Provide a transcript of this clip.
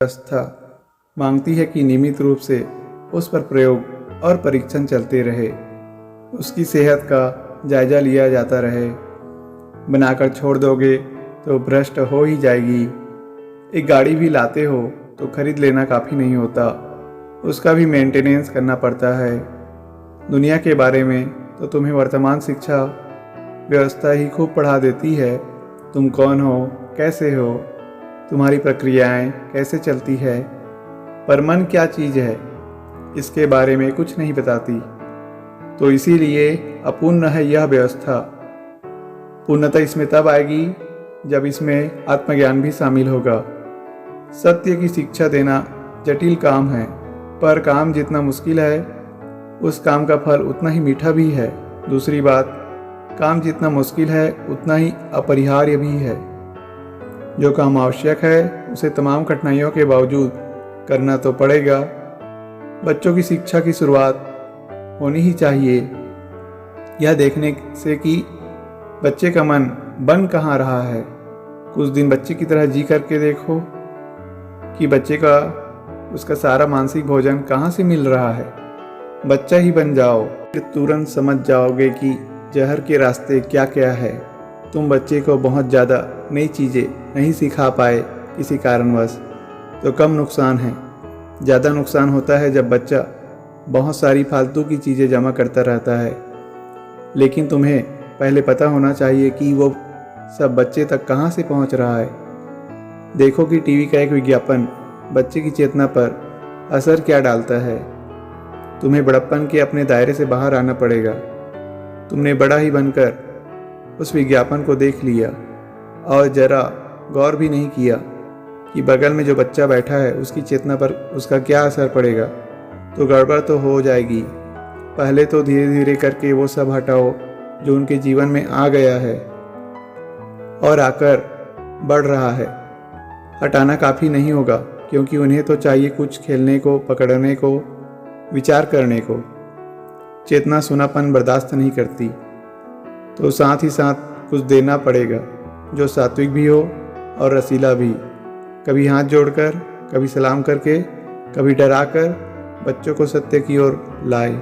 व्यवस्था मांगती है कि नियमित रूप से उस पर प्रयोग और परीक्षण चलते रहे, उसकी सेहत का जायजा लिया जाता रहे। बनाकर छोड़ दोगे तो भ्रष्ट हो ही जाएगी। एक गाड़ी भी लाते हो तो खरीद लेना काफ़ी नहीं होता, उसका भी मेंटेनेंस करना पड़ता है। दुनिया के बारे में तो तुम्हें वर्तमान शिक्षा व्यवस्था ही खूब पढ़ा देती है। तुम कौन हो, कैसे हो, तुम्हारी प्रक्रियाएं कैसे चलती है, पर मन क्या चीज़ है इसके बारे में कुछ नहीं बताती। तो इसीलिए अपूर्ण है यह व्यवस्था। पूर्णता इसमें तब आएगी जब इसमें आत्मज्ञान भी शामिल होगा। सत्य की शिक्षा देना जटिल काम है, पर काम जितना मुश्किल है उस काम का फल उतना ही मीठा भी है। दूसरी बात, काम जितना मुश्किल है उतना ही अपरिहार्य भी है। जो काम आवश्यक है उसे तमाम कठिनाइयों के बावजूद करना तो पड़ेगा। बच्चों की शिक्षा की शुरुआत होनी ही चाहिए यह देखने से कि बच्चे का मन बन कहाँ रहा है। कुछ दिन बच्चे की तरह जी करके देखो कि बच्चे का उसका सारा मानसिक भोजन कहाँ से मिल रहा है। बच्चा ही बन जाओ, फिर तुरंत समझ जाओगे कि जहर के रास्ते क्या क्या है। तुम बच्चे को बहुत ज़्यादा नई चीज़ें नहीं सिखा पाए किसी कारणवश तो कम नुकसान है। ज़्यादा नुकसान होता है जब बच्चा बहुत सारी फालतू की चीज़ें जमा करता रहता है। लेकिन तुम्हें पहले पता होना चाहिए कि वो सब बच्चे तक कहाँ से पहुँच रहा है। देखो कि टीवी का एक विज्ञापन बच्चे की चेतना पर असर क्या डालता है। तुम्हें बड़प्पन के अपने दायरे से बाहर आना पड़ेगा। तुमने बड़ा ही बनकर उस विज्ञापन को देख लिया और ज़रा गौर भी नहीं किया कि बगल में जो बच्चा बैठा है उसकी चेतना पर उसका क्या असर पड़ेगा, तो गड़बड़ तो हो जाएगी। पहले तो धीरे धीरे करके वो सब हटाओ जो उनके जीवन में आ गया है और आकर बढ़ रहा है। हटाना काफ़ी नहीं होगा, क्योंकि उन्हें तो चाहिए कुछ खेलने को, पकड़ने को, विचार करने को। चेतना सुनापन बर्दाश्त नहीं करती, तो साथ ही साथ कुछ देना पड़ेगा जो सात्विक भी हो और रसीला भी। कभी हाथ जोड़कर, कभी सलाम करके, कभी डराकर बच्चों को सत्य की ओर लाए।